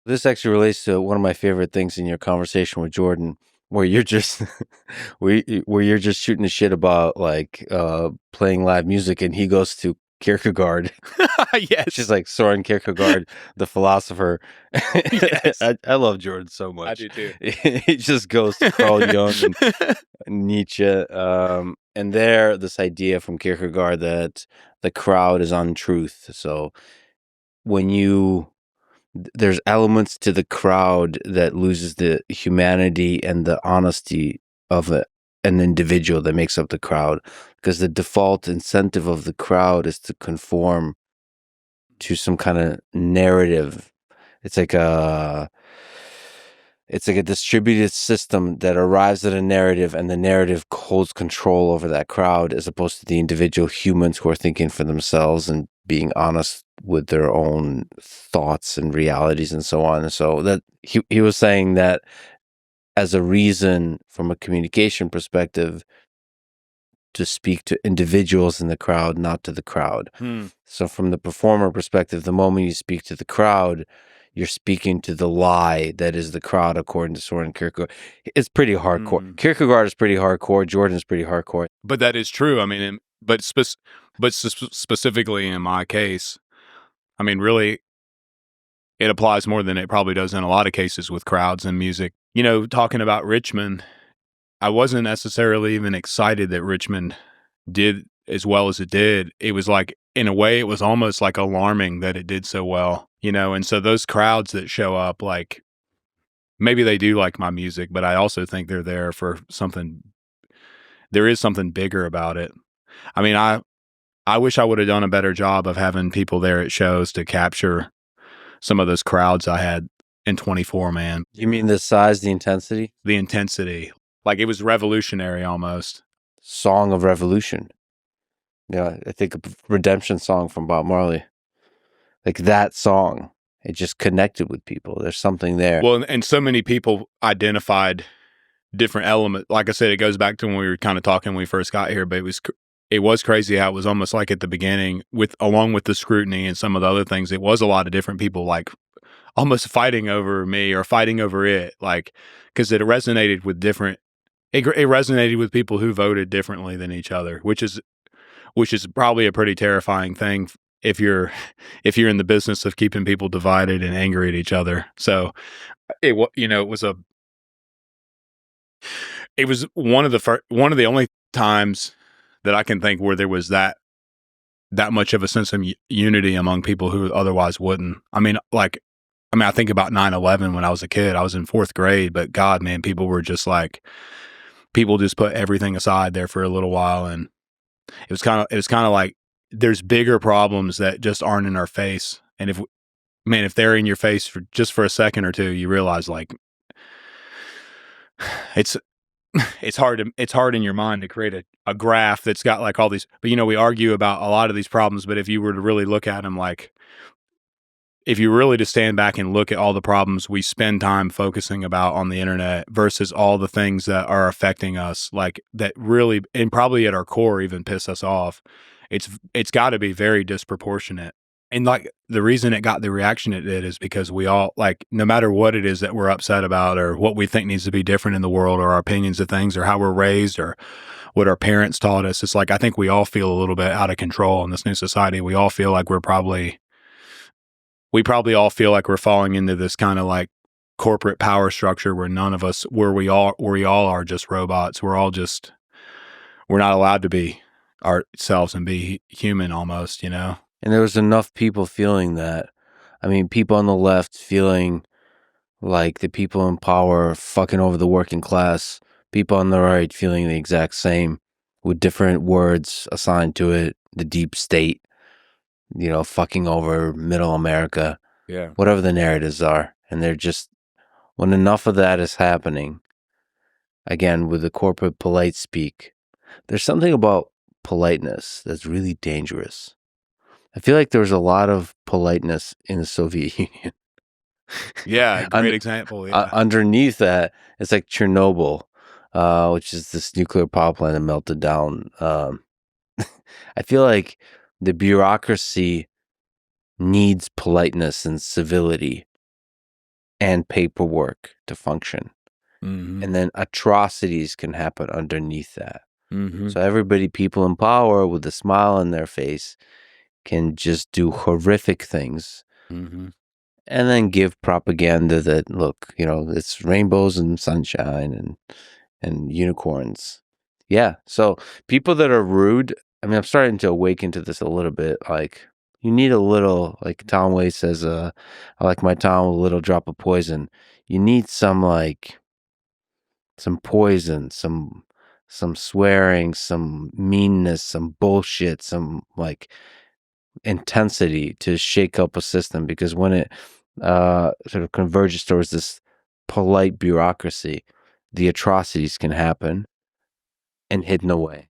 This actually relates to one of my favorite things in your conversation with Jordan, where you're just where you're just shooting the shit about like playing live music, and he goes to Kierkegaard. She's Yes. like Soren Kierkegaard, the philosopher. Yes. I love Jordan so I much. do too. He just goes to Carl Jung and Nietzsche, and there this idea from Kierkegaard that the crowd is untruth. So when there's elements to the crowd that loses the humanity and the honesty of an individual that makes up the crowd, because the default incentive of the crowd is to conform to some kind of narrative. It's like a distributed system that arrives at a narrative, and the narrative holds control over that crowd, as opposed to the individual humans who are thinking for themselves and being honest with their own thoughts and realities and so on. And so that he was saying that as a reason from a communication perspective to speak to individuals in the crowd, not to the crowd. So from the performer perspective, the moment you speak to the crowd, you're speaking to the lie that is the crowd, according to Soren Kierkegaard. It's pretty hardcore. Kierkegaard is pretty hardcore. Jordan is pretty hardcore. But that is true. I mean, specifically in my case, I mean, really, it applies more than it probably does in a lot of cases with crowds and music. You know, talking about Richmond, I wasn't necessarily even excited that Richmond did as well as it did. It was like, in a way, it was almost like alarming that it did so well, you know? And so those crowds that show up, like, maybe they do like my music, but I also think they're there for something. There is something bigger about it. I mean, I wish I would have done a better job of having people there at shows to capture some of those crowds I had in 24, man. You mean the size, the intensity? The intensity. Like, it was revolutionary almost. Song of Revolution. Yeah, I think a redemption song from Bob Marley. Like that song, it just connected with people. There's something there. Well, and so many people identified different elements. Like I said, it goes back to when we were kind of talking when we first got here, but it was crazy how it was almost like at the beginning, along with the scrutiny and some of the other things, it was a lot of different people like almost fighting over me or fighting over it, like, because it resonated with it resonated with people who voted differently than each other, which is probably a pretty terrifying thing if you're in the business of keeping people divided and angry at each other. So it was one of the only times that I can think where there was that much of a sense of unity among people who otherwise wouldn't. I think about 9/11 when I was a kid. I was in 4th grade, but God, man, people just put everything aside there for a little while, and it was kind of like there's bigger problems that just aren't in our face, and if they're in your face for a second or two, you realize like it's hard in your mind to create a graph that's got like all these. But we argue about a lot of these problems, but if you were to really look at them, like, if you really to stand back and look at all the problems we spend time focusing about on the internet versus all the things that are affecting us, like that really, and probably at our core even piss us off, it's got to be very disproportionate. And like the reason it got the reaction it did is because we all, like, no matter what it is that we're upset about or what we think needs to be different in the world or our opinions of things or how we're raised or what our parents taught us, it's like I think we all feel a little bit out of control in this new society. We all feel like we probably all feel like we're falling into this kind of like corporate power structure where we all are just robots. We're not allowed to be ourselves and be human almost, And there was enough people feeling that. I mean, people on the left feeling like the people in power are fucking over the working class. People on the right feeling the exact same with different words assigned to it. The deep state, fucking over middle America. Yeah. Whatever the narratives are. And they're just, when enough of that is happening, again, with the corporate polite speak, there's something about politeness that's really dangerous. I feel like there was a lot of politeness in the Soviet Union. Yeah, great example. Yeah. Underneath that, it's like Chernobyl, which is this nuclear power plant that melted down. I feel like the bureaucracy needs politeness and civility and paperwork to function. And then atrocities can happen underneath that. So people in power with a smile on their face can just do horrific things and then give propaganda that, look, it's rainbows and sunshine and unicorns. Yeah. So people that are rude, I mean, I'm starting to awaken to this a little bit. Like, you need a little, like Tom Waits says, I like my town with a little drop of poison. You need some poison, some swearing, some meanness, some bullshit, some intensity to shake up a system, because when it sort of converges towards this polite bureaucracy, the atrocities can happen and hidden away.